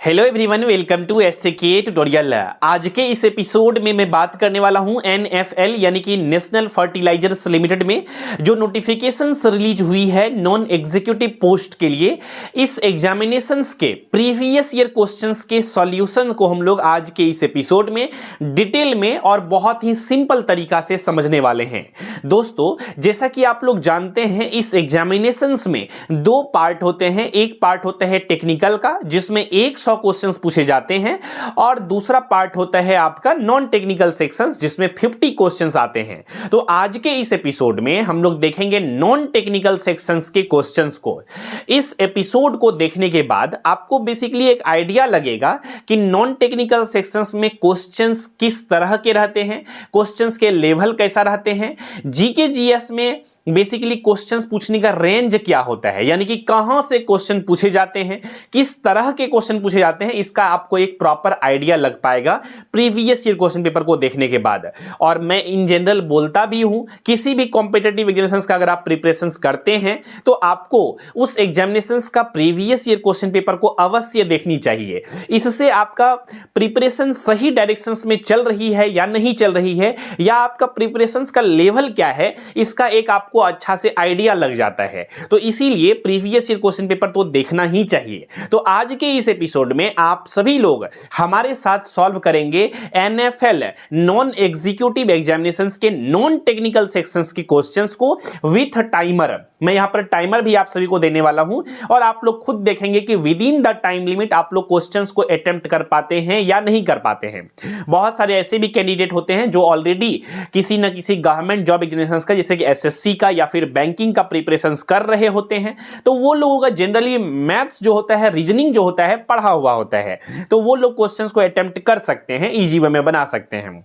Hello everyone, welcome to SK tutorial. आज के इस एपिसोड में मैं बात करने वाला हूं एनएफएल यानी कि नेशनल फर्टिलाइजर्स लिमिटेड में जो नोटिफिकेशंस रिलीज हुई है नॉन एग्जीक्यूटिव पोस्ट के लिए। इस एग्जामिनेशंस के प्रीवियस ईयर क्वेश्चंस के सॉल्यूशन को हम लोग आज के इस एपिसोड में डिटेल में और बहुत ही सिंपल तरीका से समझने वाले हैं। दोस्तों, जैसा कि आप लोग जानते हैं, इस एग्जामिनेशंस में दो पार्ट होते हैं। एक पार्ट होता है टेक्निकल का, जिसमें 100 क्वेश्चंस पूछे जाते हैं, और दूसरा पार्ट होता है आपका नॉन टेक्निकल सेक्शंस, जिसमें 50 क्वेश्चंस आते हैं। तो आज के इस एपिसोड में हम लोग देखेंगे नॉन टेक्निकल सेक्शंस के क्वेश्चंस को। इस एपिसोड को देखने के बाद आपको बेसिकली एक आइडिया लगेगा कि नॉन टेक्निकल सेक्शंस में क्वेश्चंस किस तरह के रहते हैं, क्वेश्चंस के लेवल कैसा रहते हैं, जीके जीएस में बेसिकली क्वेश्चंस पूछने का रेंज क्या होता है, यानी कि कहां से क्वेश्चन पूछे जाते हैं, किस तरह के क्वेश्चन पूछे जाते हैं, इसका आपको एक प्रॉपर आइडिया लग पाएगा प्रीवियस ईयर क्वेश्चन पेपर को देखने के बाद। और मैं इन जनरल बोलता भी हूं, किसी भी कॉम्पिटिटिव एग्जामिनेशंस का अगर आप प्रिपरेशंस करते हैं तो आपको उस एग्जामिनेशंस का प्रीवियस ईयर क्वेश्चन पेपर को अवश्य देखनी चाहिए। इससे आपका प्रिपरेशन सही डायरेक्शंस में चल रही है या नहीं चल रही है, या आपका प्रिपरेशंस का लेवल क्या है, इसका एक आपको अच्छा से आइडिया लग जाता है। तो इसीलिए प्रीवियस ईयर क्वेश्चन पेपर तो देखना ही चाहिए। तो आज के इस एपिसोड में आप सभी लोग हमारे साथ सॉल्व करेंगे एनएफएल नॉन एग्जीक्यूटिव एग्जामिनेशंस के नॉन टेक्निकल सेक्शंस के क्वेश्चंस को विथ टाइमर। मैं यहां पर टाइमर भी आप सभी को देने वाला हूं, और आप लोग खुद देखेंगे कि with in the time limit आप लोग क्वेश्चंस को अटेम्प्ट कर पाते हैं या नहीं कर पाते हैं। बहुत सारे ऐसे भी कैंडिडेट होते हैं जो ऑलरेडी किसी ना किसी गवर्नमेंट जॉब एग्जामिनेशंस का, जैसे कि एसएससी का या फिर बैंकिंग का प्रिपरेशंस कर रहे होते हैं। तो वो लोगों का जनरली मैथ्स जो होता है, रीजनिंग जो होता है, पढ़ा हुआ होता है, तो वो लोग क्वेश्चंस को अटेम्प्ट कर सकते हैं, इजी वे में बना सकते हैं।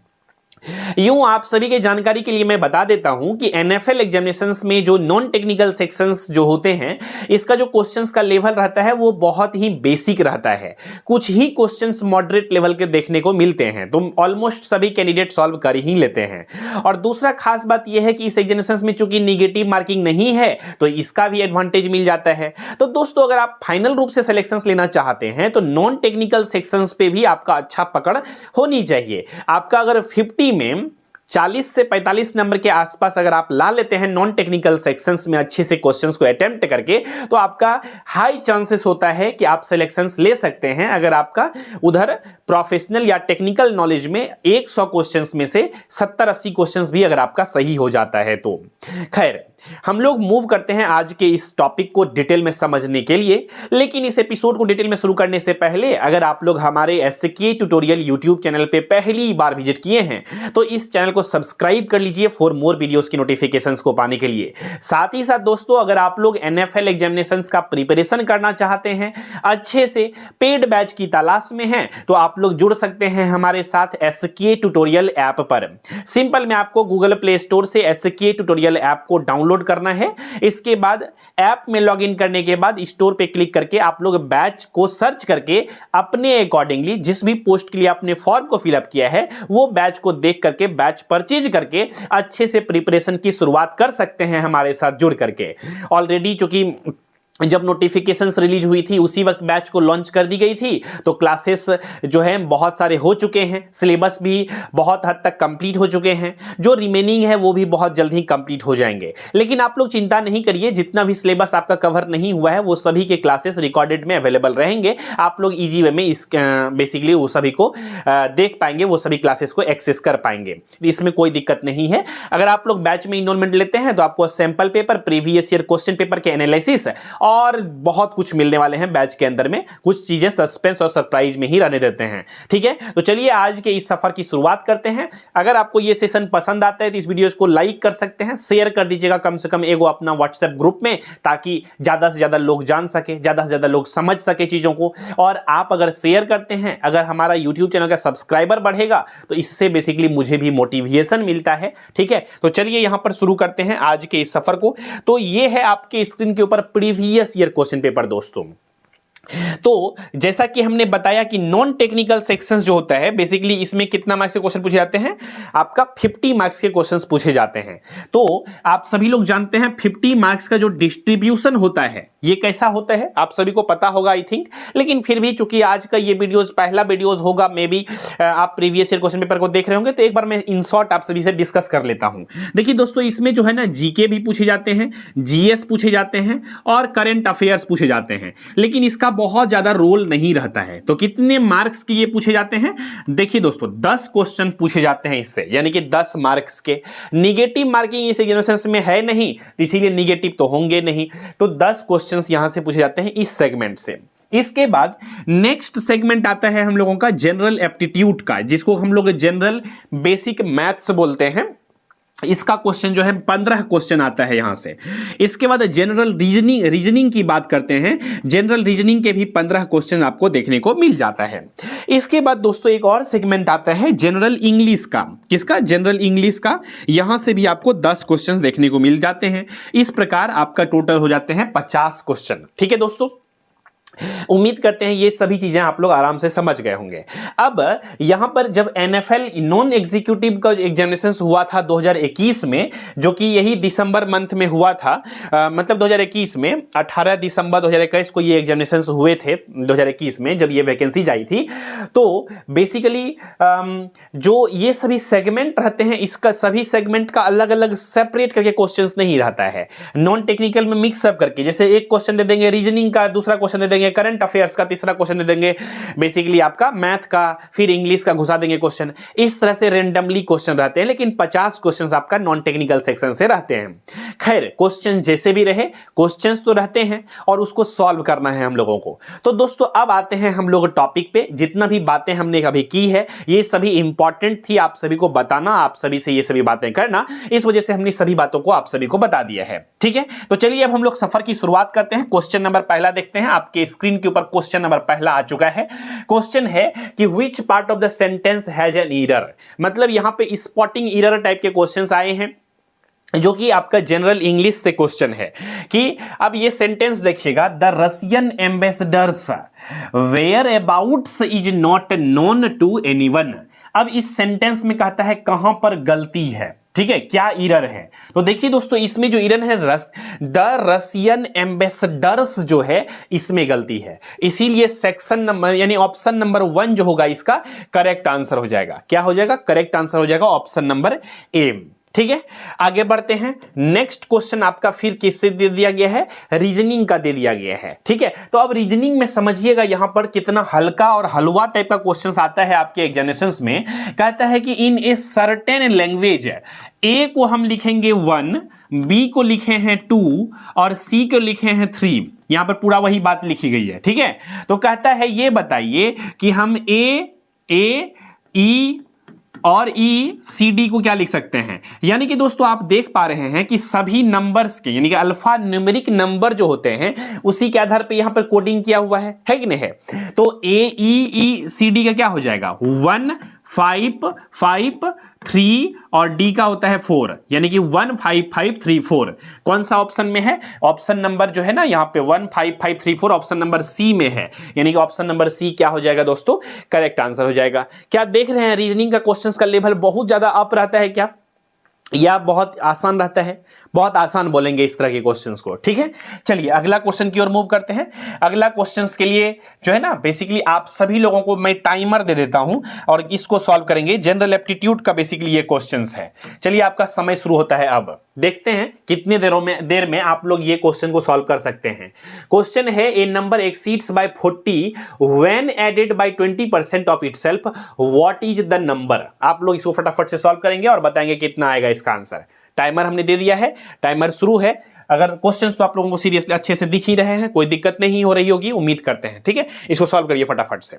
यूं आप सभी के जानकारी के लिए मैं बता देता हूं कि एनएफएल एग्जामिनेशंस में जो नॉन टेक्निकल सेक्शंस जो होते हैं, इसका जो क्वेश्चंस का लेवल रहता है वो बहुत ही बेसिक रहता है। कुछ ही क्वेश्चंस मॉडरेट लेवल के देखने को मिलते हैं, तो ऑलमोस्ट सभी कैंडिडेट सॉल्व कर ही लेते हैं। और दूसरा खास बात यह है कि इस एग्जामिनेशंस में चूंकि नेगेटिव मार्किंग नहीं है, तो इसका भी एडवांटेज मिल जाता है। तो दोस्तों, अगर आप फाइनल रूप से सिलेक्शंस लेना चाहते हैं तो नॉन टेक्निकल सेक्शंस पे भी आपका अच्छा पकड़ होनी चाहिए। आपका अगर 50 में 40 से 45 नंबर के आसपास अगर आप ला लेते हैं नॉन टेक्निकल सेक्शंस में अच्छे से क्वेश्चंस को अटेम्प्ट करके, तो आपका हाई चांसेस होता है कि आप सिलेक्शंस ले सकते हैं। अगर आपका उधर प्रोफेशनल या टेक्निकल नॉलेज में 100 क्वेश्चंस में से 70-80 क्वेश्चंस भी अगर आपका सही हो जाता है तो। खैर, हम लोग मूव करते हैं आज के इस टॉपिक को डिटेल में समझने के लिए। लेकिन इस एपिसोड को डिटेल में शुरू करने से पहले, अगर आप लोग हमारे एसके ट्यूटोरियल यूट्यूब चैनल पे पहली बार विजिट किए हैं तो इस चैनल को सब्सक्राइब कर लीजिए फॉर मोर वीडियोस की नोटिफिकेशंस को पाने के लिए। साथ ही साथ दोस्तों, अगर आप लोग एनएफएल एग्जामिनेशंस का प्रिपरेशन करना चाहते हैं, अच्छे से पेड बैच की तलाश में हैं, तो आप लोग जुड़ सकते हैं हमारे साथ एसके ट्यूटोरियल ऐप पर। सिंपल में आपको गूगल प्ले स्टोर से एसके ट्यूटोरियल ऐप को डाउनलोड करना है। इसके बाद ऐप में लॉगिन करने के बाद स्टोर पे क्लिक करके आप लोग बैच को सर्च करके अपने अकॉर्डिंगली जिस भी पोस्ट के लिए आपने फॉर्म को फिलअप किया है, वो बैच को देख करके, बैच परचेज करके अच्छे से प्रिपरेशन की शुरुआत कर सकते हैं हमारे साथ जुड़ करके। ऑलरेडी चूंकि जब नोटिफिकेशंस रिलीज हुई थी उसी वक्त बैच को लॉन्च कर दी गई थी, तो क्लासेस जो है बहुत सारे हो चुके हैं, सिलेबस भी बहुत हद तक कंप्लीट हो चुके हैं, जो रिमेनिंग है वो भी बहुत जल्द ही कंप्लीट हो जाएंगे। लेकिन आप लोग चिंता नहीं करिए, जितना भी सिलेबस आपका कवर नहीं हुआ है वो सभी के क्लासेस रिकॉर्डेड में अवेलेबल रहेंगे। आप लोग इजी वे में इस बेसिकली वो सभी को देख पाएंगे, वो सभी क्लासेस को एक्सेस कर पाएंगे, इसमें कोई दिक्कत नहीं है। अगर आप लोग बैच में इनरोलमेंट लेते हैं तो आपको sample paper, previous year question paper के एनालिसिस और बहुत कुछ मिलने वाले हैं बैच के अंदर में। कुछ चीजें सस्पेंस और सरप्राइज में ही रहने देते हैं, ठीक है। तो चलिए आज के इस सफर की शुरुआत करते हैं। अगर आपको ये सेशन पसंद आता है तो इस वीडियो को लाइक कर सकते हैं, शेयर कर दीजिएगा कम से कम एगो अपना व्हाट्सएप ग्रुप में, ताकि ज्यादा से ज्यादा लोग जान सके, ज्यादा से ज्यादा लोग समझ सके चीजों को। और आप अगर शेयर करते हैं, अगर हमारा यूट्यूब चैनल का सब्सक्राइबर बढ़ेगा तो इससे बेसिकली मुझे भी मोटिवेशन मिलता है, ठीक है। तो चलिए यहां पर शुरू करते हैं आज के इस सफर को। तो ये है आपके स्क्रीन के ऊपर प्रीवियस ईयर क्वेश्चन पेपर दोस्तों। तो जैसा कि हमने बताया कि नॉन टेक्निकल सेक्शंस जो होता है बेसिकली इसमें कितना मार्क्स के क्वेश्चन पूछे जाते हैं, आपका 50 मार्क्स के क्वेश्चंस पूछे जाते हैं। तो आप सभी लोग जानते हैं 50 मार्क्स का जो डिस्ट्रीब्यूशन होता है ये कैसा होता है, आप सभी को पता होगा आई थिंक, लेकिन फिर भी चूंकि आज का ये वीडियोस पहला वीडियोस होगा, मे बी आप प्रीवियस ईयर क्वेश्चन पेपर को देख रहे होंगे, तो एक बार मैं इन शॉर्ट आप सभी से डिस्कस कर लेता हूं। देखिए दोस्तों, इसमें जो है ना जीके भी पूछे जाते हैं, जीएस पूछे जाते हैं और करंट अफेयर्स पूछे जाते हैं, लेकिन इसका बहुत ज्यादा रोल नहीं रहता है। तो कितने मार्क्स के ये पूछे जाते हैं, देखिए दोस्तों 10 क्वेश्चन पूछे जाते हैं इससे, यानी कि 10 मार्क्स के। निगेटिव मार्किंग इस एग्जामिनेशन में है नहीं, इसीलिए निगेटिव तो होंगे नहीं। तो 10 क्वेश्चंस यहां से पूछे जाते हैं इस सेगमेंट से। इसके बाद नेक्स्ट सेगमेंट आता है हम लोगों का जनरल एप्टीट्यूड का, जिसको हम लोग जनरल बेसिक मैथ्स बोलते हैं। इसका क्वेश्चन जो है 15 क्वेश्चन आता है यहां से। इसके बाद जनरल रीजनिंग की बात करते हैं, जनरल रीजनिंग के भी 15 क्वेश्चन आपको देखने को मिल जाता है। इसके बाद दोस्तों एक और सेगमेंट आता है जनरल इंग्लिश का। किसका? जनरल इंग्लिश का। यहां से भी आपको 10 क्वेश्चन देखने को मिल जाते हैं। इस प्रकार आपका टोटल हो जाते हैं 50 क्वेश्चन। ठीक है दोस्तों, उम्मीद करते हैं ये सभी चीजें आप लोग आराम से समझ गए होंगे। अब यहां पर जब एनएफएल नॉन एग्जीक्यूटिव का एग्जामिनेशन हुआ था 2021 में, जो कि यही दिसंबर मंथ में हुआ था, मतलब 2021 में 18 दिसंबर 2021 को ये एग्जामिनेशन हुए थे 2021 में, जब ये वैकेंसी आई थी। तो बेसिकली जो ये सभी सेगमेंट रहते हैं, इसका सभी सेगमेंट का अलग अलग सेपरेट करके क्वेश्चंस नहीं रहता है, नॉन टेक्निकल में मिक्सअप करके, जैसे एक क्वेश्चन दे देंगे रीजनिंग का, दूसरा क्वेश्चन दे देंगे करंट अफेयर्स का, तीसरा क्वेश्चन दे देंगे बेसिकली आपका मैथ का, फिर इंग्लिश का घुसा देंगे क्वेश्चन। इस तरह से रेंडमली क्वेश्चन रहते हैं, लेकिन 50 क्वेश्चन आपका नॉन टेक्निकल सेक्शन से रहते हैं। खैर, क्वेश्चन जैसे भी रहे, क्वेश्चन तो रहते हैं और उसको सॉल्व करना है हम लोगों को। तो दोस्तों अब आते हैं हम लोग टॉपिक पे। जितना भी बातें हमने अभी की है ये सभी इंपॉर्टेंट थी, आप सभी को बताना, आप सभी से ये सभी बातें करना, इस वजह से हमने सभी बातों को आप सभी को बता दिया है। ठीक है, तो चलिए अब हम लोग सफर की शुरुआत करते हैं। क्वेश्चन नंबर पहला देखते हैं। आपके स्क्रीन के ऊपर क्वेश्चन नंबर पहला आ चुका है। क्वेश्चन है कि which part of the sentence has an error. मतलब यहां पे स्पॉटिंग एरर टाइप के क्वेश्चंस आए हैं, जो कि आपका जनरल इंग्लिश से क्वेश्चन है। कि अब ये सेंटेंस देखिएगा, the Russian ambassador's whereabouts is not known to anyone. अब इस सेंटेंस में कहता है कहां पर गलती है, ठीक है, क्या एरर है। तो देखिए दोस्तों, इसमें जो एरर है द रशियन एम्बेसडर्स जो है, इसमें गलती है। इसीलिए सेक्शन नंबर यानी ऑप्शन नंबर 1 जो होगा इसका करेक्ट आंसर हो जाएगा। क्या हो जाएगा? करेक्ट आंसर हो जाएगा ऑप्शन नंबर ए। ठीक है, आगे बढ़ते हैं। नेक्स्ट क्वेश्चन आपका फिर किससे दे दिया गया है? रीजनिंग का दे दिया गया है। ठीक है, तो अब रीजनिंग में समझिएगा यहां पर कितना हल्का और हलवा टाइप का क्वेश्चन आता है आपके एग्जामिनेशंस में। कहता है कि इन ए सर्टेन लैंग्वेज, ए को हम लिखेंगे 1, बी को लिखे हैं 2 और सी को लिखे हैं 3। यहां पर पूरा वही बात लिखी गई है। ठीक है, तो कहता है ये बताइए कि हम ए ई और ई सी डी को क्या लिख सकते हैं। यानी कि दोस्तों आप देख पा रहे हैं कि सभी नंबर्स के यानी कि अल्फा न्यूमेरिक नंबर जो होते हैं उसी के आधार पे यहां पर कोडिंग किया हुआ है कि नहीं है। तो ए ई सी डी का क्या हो जाएगा? 1 5 5 3 और डी का होता है 4, यानी कि 1 5 5 3 4। कौन सा ऑप्शन में है? ऑप्शन नंबर जो है ना यहाँ पे 1 5 5 3 4 ऑप्शन नंबर सी में है, यानी कि ऑप्शन नंबर सी क्या हो जाएगा दोस्तों? करेक्ट आंसर हो जाएगा। क्या देख रहे हैं रीजनिंग का क्वेश्चंस का लेवल बहुत ज्यादा अप रहता है क्या, या बहुत आसान रहता है? बहुत आसान बोलेंगे इस तरह के क्वेश्चंस को। ठीक है, चलिए अगला क्वेश्चन की ओर मूव करते हैं। अगला क्वेश्चंस के लिए जो है ना बेसिकली आप सभी लोगों को मैं टाइमर दे देता हूं और इसको सॉल्व करेंगे। जनरल एप्टीट्यूड का बेसिकली ये क्वेश्चंस है। चलिए आपका समय शुरू होता है। अब देखते हैं कितने देर में आप लोग ये क्वेश्चन को सॉल्व कर सकते हैं। क्वेश्चन है a number exceeds by 40 when added by 20% of itself, what is the number. आप लोग इसको फटाफट से सॉल्व करेंगे और बताएंगे कितना आएगा इसका आंसर। टाइमर हमने दे दिया है, टाइमर शुरू है। अगर क्वेश्चंस तो आप लोगों को सीरियसली अच्छे से दिख ही रहे हैं, कोई दिक्कत नहीं हो रही होगी, उम्मीद करते हैं। ठीक है, इसको सॉल्व करिए फटाफट से।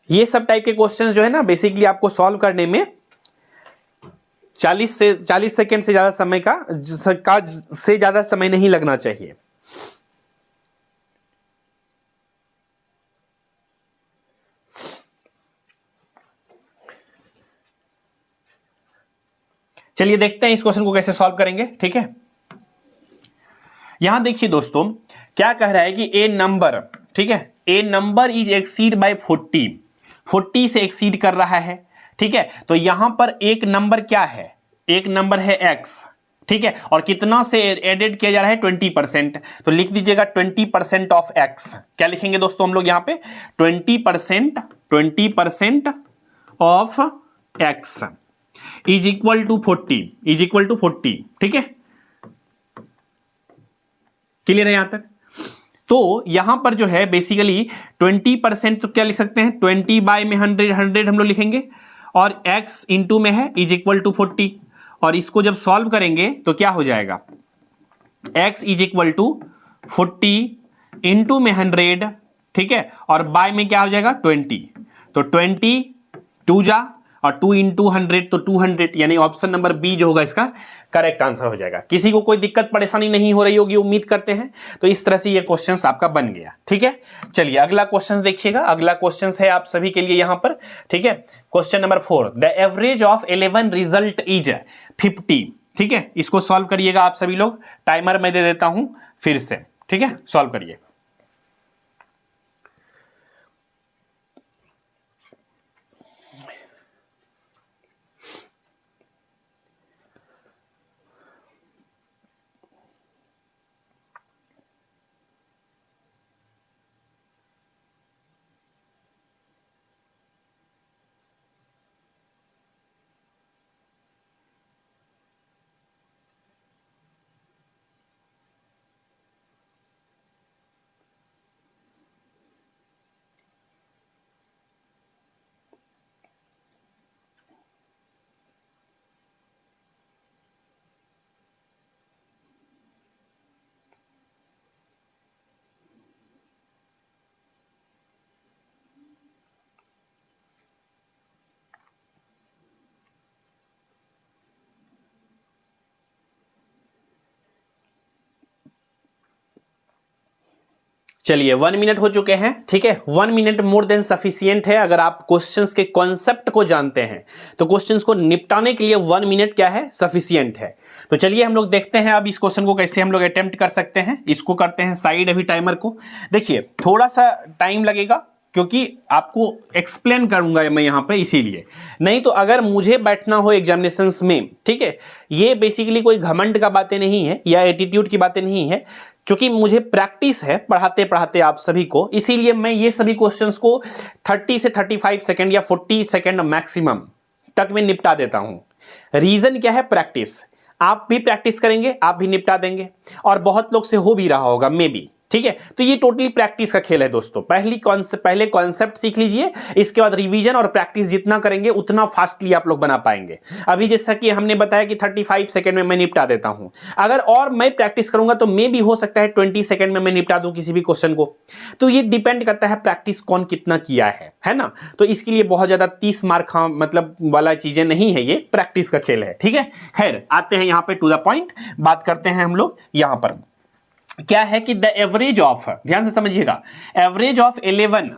ये सब टाइप के क्वेश्चंस जो है ना बेसिकली आपको सॉल्व करने में 40 सेकंड से ज्यादा समय से ज्यादा समय नहीं लगना चाहिए। चलिए देखते हैं इस क्वेश्चन को कैसे सॉल्व करेंगे। ठीक है, यहां देखिए दोस्तों क्या कह रहा है कि ए नंबर, ठीक है, a number is exceed bye 40 से एक्सीड कर रहा है, ठीक है। तो यहां पर एक नंबर क्या है, एक नंबर है x, ठीक है, और कितना से एडेड किया जा रहा है 20%, तो लिख दीजिएगा 20% ऑफ x। क्या लिखेंगे दोस्तों हम लोग यहां पे 20% of x is equal to 40, ठीक है, क्लियर है यहां तक। तो यहां पर जो है बेसिकली 20%, तो क्या लिख सकते हैं 20 बाय में 100 हम लोग लिखेंगे, और x इंटू में है इज इक्वल टू 40, और इसको जब सॉल्व करेंगे तो क्या हो जाएगा x is equal to 40 into में 100, ठीक है, और बाय में क्या हो जाएगा 20, तो 20 2 जा और 2 इंटू 100 तो 200, यानी ऑप्शन नंबर बी जो होगा इसका करेक्ट आंसर हो जाएगा। किसी को कोई दिक्कत परेशानी नहीं हो रही होगी उम्मीद करते हैं। तो इस तरह से ये क्वेश्चंस आपका बन गया, ठीक है। चलिए अगला क्वेश्चंस देखिएगा, अगला क्वेश्चंस है आप सभी के लिए यहां पर, ठीक है। Question number 4, the average of 11 result is 50, ठीक है। इसको सॉल्व करिएगा आप सभी लोग, टाइमर मैं दे देता हूं फिर से, ठीक है, सॉल्व करिए। चलिए 1 मिनट हो चुके हैं, ठीक है। 1 मिनट मोर देन सफिशियंट है। अगर आप क्वेश्चंस के कॉन्सेप्ट को जानते हैं तो क्वेश्चंस को निपटाने के लिए 1 मिनट क्या है सफिशियंट है। तो चलिए हम लोग देखते हैं अब इस क्वेश्चन को कैसे हम लोग अटेम्प्ट कर सकते हैं। इसको करते हैं साइड अभी टाइमर को। देखिए थोड़ा सा टाइम लगेगा क्योंकि आपको एक्सप्लेन करूंगा मैं यहां पे, इसीलिए। नहीं तो अगर मुझे बैठना हो एग्जामिनेशंस में, ठीक है, ये बेसिकली कोई घमंड का बातें नहीं है या एटीट्यूड की बातें नहीं है, क्योंकि मुझे प्रैक्टिस है पढ़ाते पढ़ाते आप सभी को, इसीलिए मैं ये सभी क्वेश्चंस को 30 से 35 सेकंड या 40 सेकंड मैक्सिमम तक में निपटा देता हूं। रीजन क्या है, प्रैक्टिस। आप भी प्रैक्टिस करेंगे आप भी निपटा देंगे, और बहुत लोग से हो भी रहा होगा मे बी, ठीक है। तो ये टोटली प्रैक्टिस का खेल है दोस्तों। पहले कॉन्सेप्ट सीख लीजिए, इसके बाद रिवीजन और प्रैक्टिस जितना करेंगे उतना फास्टली आप लोग बना पाएंगे। अभी जैसा कि हमने बताया कि 35 सेकंड में मैं निपटा देता हूं, अगर और मैं प्रैक्टिस करूंगा तो मे भी हो सकता है 20 सेकंड में मैं निपटा दूं किसी भी क्वेश्चन को। तो ये डिपेंड करता है प्रैक्टिस कौन कितना किया है ना। तो इसके लिए बहुत ज्यादा 30 मार्क मतलब वाला चीजें नहीं है, ये प्रैक्टिस का खेल है, ठीक है। खैर आते हैं यहां पर टू द पॉइंट, बात करते हैं हम लोग यहां पर क्या है कि द एवरेज ऑफ, ध्यान से समझिएगा, एवरेज ऑफ 11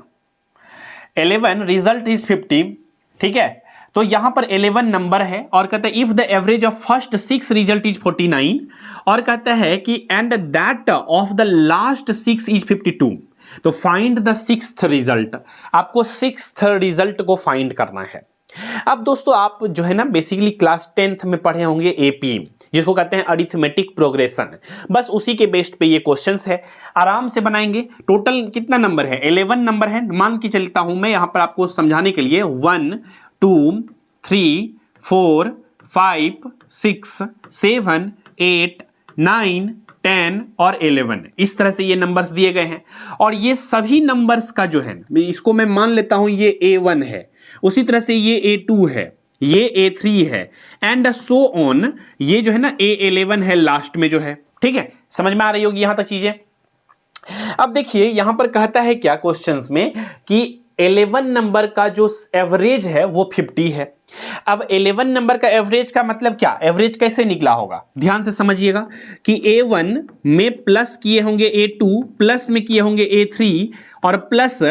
रिजल्ट इज 50, ठीक है। तो यहां पर 11 नंबर है और कहता है if the average of first 6 result is 49, और कहता है कि and that of the last 6 is 52, तो फाइंड द 6th रिजल्ट। आपको 6th रिजल्ट को फाइंड करना है। अब दोस्तों आप जो है ना बेसिकली क्लास 10th में पढ़े होंगे एपी, जिसको कहते हैं अरिथमेटिक प्रोग्रेशन, बस उसी के बेस्ड पे ये क्वेश्चंस है, आराम से बनाएंगे। टोटल कितना नंबर है, 11 नंबर है, मान के चलता हूं मैं यहां पर आपको समझाने के लिए 1 2 3 4 5 6 7 8 9 10 और 11, इस तरह से ये नंबर्स दिए गए हैं। और ये सभी नंबर्स का जो है इसको मैं मान लेता हूं ये A1 है, उसी तरह से ये A2 है, ये A3 है, एंड सो ऑन, ये जो है ना A11 है लास्ट में जो है, ठीक है। समझ में आ रही होगी यहां तक चीजें। अब देखिए यहां पर कहता है क्या क्वेश्चंस में कि 11 नंबर का जो एवरेज है वो 50 है। अब 11 नंबर का एवरेज का मतलब क्या, एवरेज कैसे निकला होगा, ध्यान से समझिएगा कि A1 में प्लस किए होंगे A2, प्लस में किए होंगे A3, और प्लस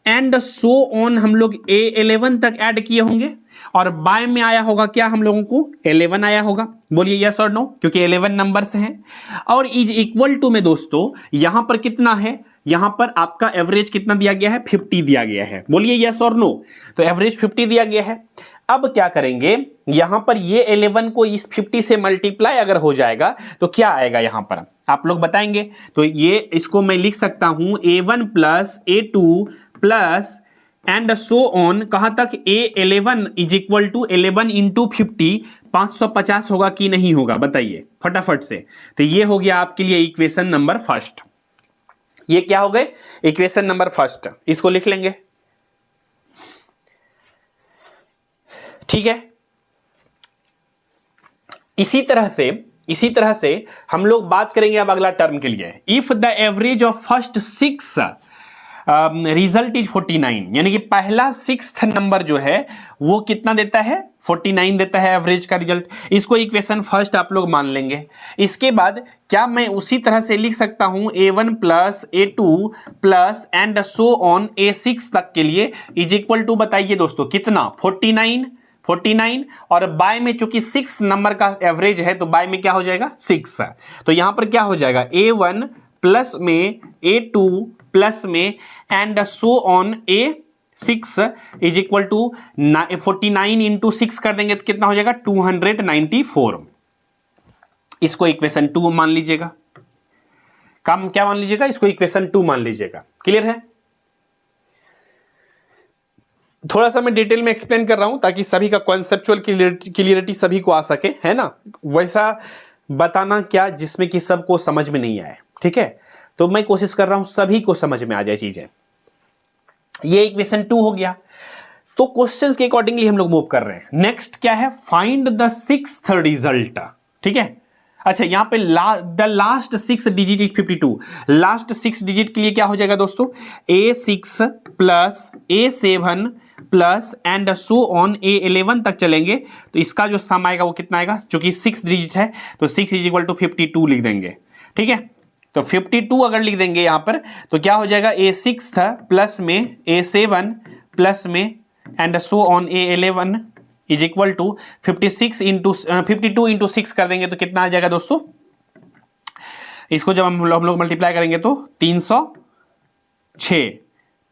एंड सो ऑन हम लोग A11 तक ऐड किए होंगे। और बाय में आया होगा क्या हम लोगों को 11 आया होगा, बोलिए यस और नो, क्योंकि 11 नंबर्स हैं। और इज इक्वल टू में दोस्तों यहां पर कितना है, यहां पर आपका एवरेज कितना दिया गया है 50 दिया गया है, बोलिए यस और नो। तो एवरेज 50 दिया गया है। अब क्या करेंगे, यहां पर ये 11 को इस 50 से मल्टीप्लाई अगर हो जाएगा तो क्या आएगा यहां पर आप लोग बताएंगे। तो ये इसको मैं लिख सकता हूं A1 plus A2 plus and so on, कहां तक A11 is equal to 11 into 50, 550 होगा कि नहीं होगा बताइए फटाफट से। तो ये हो गया आपके लिए इक्वेशन नंबर फर्स्ट। ये क्या हो गए, इक्वेशन नंबर फर्स्ट, इसको लिख लेंगे, ठीक है। इसी तरह से हम लोग बात करेंगे अब अगला टर्म के लिए। If the average of first 6 result is 49, यानी कि पहला 6th नंबर जो है वो कितना देता है 49 देता है एवरेज का रिजल्ट। इसको इक्वेशन फर्स्ट आप लोग मान लेंगे। इसके बाद क्या मैं उसी तरह से लिख सकता हूं A1 plus A2 plus and so on A6 तक के लिए इज इक्वल टू, बताइए दोस्तों कितना 49 और बाय में चूंकि 6 नंबर का एवरेज है तो बाय में क्या हो जाएगा 6। तो यहां पर क्या हो जाएगा A1 प्लस में A2 प्लस में and so on A6 is equal to 49 into 6 कर देंगे तो कितना हो जाएगा 294। इसको इक्वेशन 2 मान लीजिएगा, काम क्या मान लीजिएगा, इसको इक्वेशन 2 मान लीजिएगा। क्लियर है। थोड़ा सा मैं डिटेल में एक्सप्लेन कर रहा हूं ताकि सभी का कॉन्सेप्चुअल क्लियरिटी सभी को आ सके, है ना, वैसा बताना क्या जिसमें कि सबको समझ में नहीं आए, ठीक है। तो मैं कोशिश कर रहा हूं सभी को समझ में आ जाए चीजें। ये इक्वेशन 2 हो गया। तो क्वेश्चंस के अकॉर्डिंगली हम लोग मूव कर रहे हैं। नेक्स्ट क्या है, फाइंड द 6th रिजल्ट, ठीक है। अच्छा यहां पे the last 6 digit is 52। Last 6 digit के लिए क्या हो जाएगा दोस्तों, A6 plus A7 plus and so on A11 तक चलेंगे तो इसका जो सम आएगा वो कितना आएगा, क्योंकि 6 डिजिट है तो 6 इज इक्वल टू 52 लिख देंगे, ठीक है। तो 52 अगर लिख देंगे यहां पर तो क्या हो जाएगा A6 था प्लस में A7 प्लस में and so on A11 is equal to 52 into 6 कर देंगे तो कितना आ जाएगा दोस्तों, इसको जब हम लोग मल्टीप्लाई करेंगे तो 306,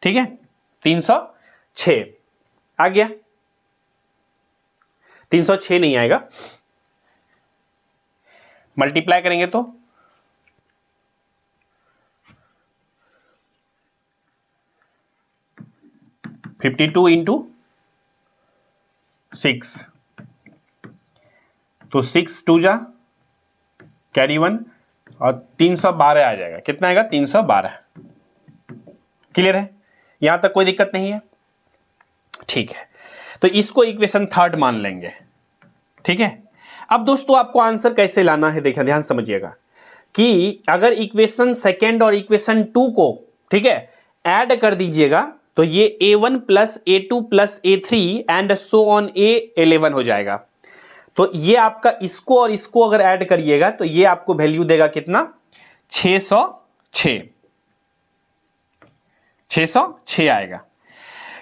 ठीक है 306 आ गया। 306 नहीं आएगा, मल्टीप्लाई करेंगे तो 52 इंटू 6 तो 6 2 जा कैरी 1 और 312 आ जाएगा। कितना आएगा 312। क्लियर है, यहां तक कोई दिक्कत नहीं है, ठीक है। तो इसको इक्वेशन 3rd मान लेंगे, ठीक है। अब दोस्तों आपको आंसर कैसे लाना है देखिए, ध्यान समझिएगा कि अगर इक्वेशन 2nd और इक्वेशन 2 को, ठीक है, ऐड कर दीजिएगा तो ये A1 plus A2 plus A3 and so on A11 हो जाएगा। तो ये आपका इसको और इसको अगर ऐड करिएगा तो ये आपको वैल्यू देगा कितना 606 आएगा।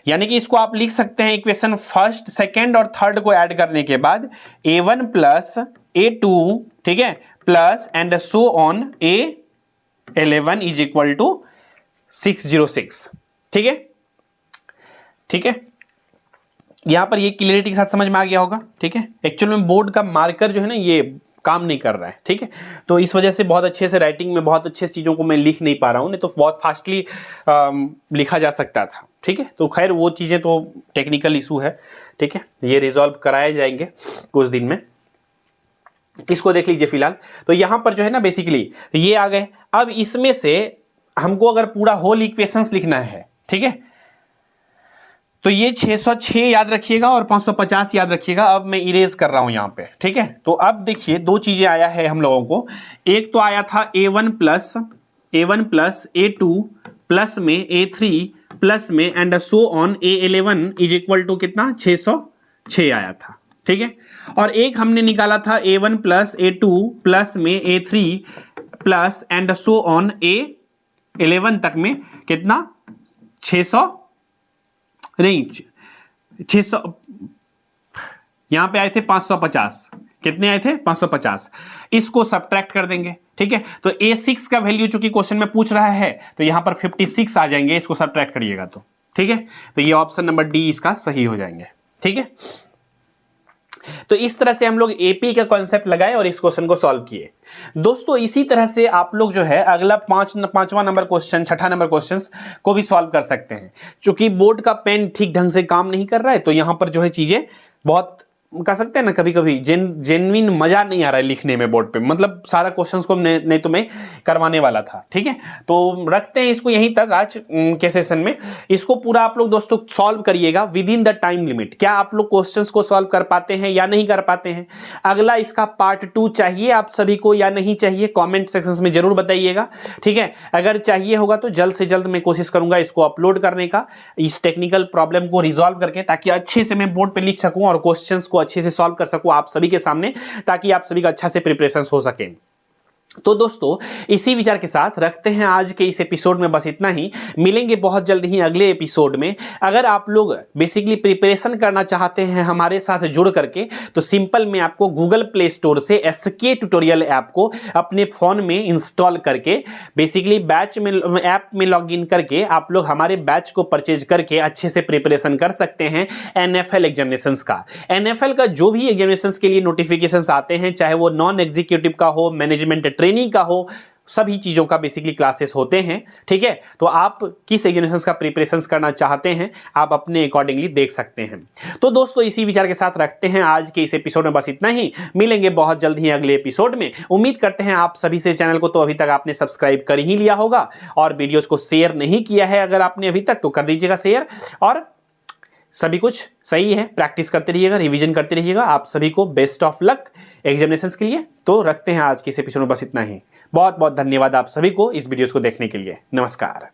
यानी कि इसको आप लिख सकते हैं इक्वेशन 1st 2nd और 3rd को ऐड करने के बाद A1 प्लस A2, ठीक है, plus and so on A11 is equal to 606, ठीक है, ठीक है। यहां पर ये क्लियरिटी के साथ समझ में आ गया होगा, ठीक है। एक्चुअल में बोर्ड का मार्कर जो है ना ये काम नहीं कर रहा है, ठीक है, तो इस वजह से बहुत अच्छे से राइटिंग में बहुत अच्छे चीजों को मैं लिख नहीं पा रहा हूं, नहीं तो बहुत फास्टली लिखा जा सकता था, ठीक है। तो खैर वो चीजें तो टेक्निकल इशू है, ठीक है, ये रिजॉल्व कराए जाएंगे कुछ दिन में। इसको देख लीजिए फिलहाल। तो यहां पर जो है ना बेसिकली ये आ गए। अब इसमें से हमको अगर पूरा होल इक्वेशंस लिखना है, ठीक है, तो ये 606 याद रखिएगा और 550 याद रखिएगा। अब मैं इरेज कर रहा हूं यहां पे, ठीक है। तो अब देखिए दो चीजें आया है हम लोगों को। एक तो आया था A1 प्लस A2 प्लस में A3 प्लस में and so on A11 is equal to कितना 606 आया था, ठीक है। और एक हमने निकाला था A1 प्लस A2 प्लस में A3 plus and so on A11 तक में कितना 600 नहीं 600 यहां पे आए थे 550, कितने आए थे 550, इसको सब्ट्रैक्ट कर देंगे, ठीक है। तो A6 का वैल्यू चूंकि क्वेश्चन में पूछ रहा है तो यहां पर 56 आ जाएंगे, इसको सब्ट्रैक्ट करिएगा तो, ठीक है। तो ये ऑप्शन नंबर डी इसका सही हो जाएंगे, ठीक है। तो इस तरह से हम लोग एपी का कॉन्सेप्ट लगाए और इस क्वेश्चन को सॉल्व किए। दोस्तों इसी तरह से आप लोग जो है अगला पांचवा नंबर क्वेश्चन, छठा नंबर क्वेश्चन को भी सॉल्व कर सकते हैं। चूंकि बोर्ड का पेन ठीक ढंग से काम नहीं कर रहा है तो यहां पर जो है चीजें बहुत कह सकते हैं ना, कभी कभी जेन्युइन मजा नहीं आ रहा है लिखने में बोर्ड पे, मतलब सारा क्वेश्चंस को नहीं तो मैं करवाने वाला था, ठीक है। तो रखते हैं इसको यहीं तक आज के सेशन में। इसको पूरा आप लोग दोस्तों सॉल्व करिएगा with in the time limit. क्या आप लोग क्वेश्चंस को सॉल्व कर पाते हैं या नहीं कर पाते हैं? अगला इसका पार्ट 2 चाहिए आप सभी को या नहीं चाहिए, कॉमेंट सेक्शन में जरूर बताइएगा, ठीक है। अगर चाहिए होगा तो जल्द से जल्द मैं कोशिश करूंगा इसको अपलोड करने का, इस टेक्निकल प्रॉब्लम को रिजॉल्व करके, ताकि अच्छे से मैं बोर्ड पे लिख सकूं और क्वेश्चंस को अच्छे से सॉल्व कर सकूं आप सभी के सामने, ताकि आप सभी का अच्छा से प्रिपरेशन हो सके। तो दोस्तों इसी विचार के साथ रखते हैं आज के इस एपिसोड में बस इतना ही। मिलेंगे बहुत जल्द ही अगले एपिसोड में। अगर आप लोग बेसिकली प्रिपरेशन करना चाहते हैं हमारे साथ जुड़ करके तो सिंपल मैं आपको गूगल प्ले स्टोर से SK ट्यूटोरियल ऐप को अपने फोन में इंस्टॉल करके बेसिकली बैच में ऐप में लॉग इन करके आप लोग हमारे बैच को परचेज करके अच्छे से प्रिपरेशन कर सकते हैं NFL एग्जामिनेशंस का। NFL का जो भी एग्जामिनेशंस के लिए नोटिफिकेशंस आते हैं, चाहे वो नॉन एग्जीक्यूटिव का हो, मैनेजमेंट ट्रेनिंग का हो, सभी चीजों का बेसिकली क्लासेस होते हैं, ठीक है। तो आप किस एग्जामिनेशंस का प्रिपरेशन करना चाहते हैं आप अपने अकॉर्डिंगली देख सकते हैं। तो दोस्तों इसी विचार के साथ रखते हैं आज के इस एपिसोड में बस इतना ही। मिलेंगे बहुत जल्द ही अगले एपिसोड में। उम्मीद करते हैं आप सभी से चैनल को तो अभी तक आपने सब्सक्राइब कर ही लिया होगा और वीडियोस को शेयर नहीं किया है अगर आपने अभी तक तो कर दीजिएगा शेयर। और सभी कुछ सही है, प्रैक्टिस करते रहिएगा, रिवीजन करते रहिएगा। आप सभी को बेस्ट ऑफ लक एग्जामिनेशंस के लिए। तो रखते हैं आज के इस एपिसोड में बस इतना ही। बहुत बहुत धन्यवाद आप सभी को इस वीडियोस को देखने के लिए। नमस्कार।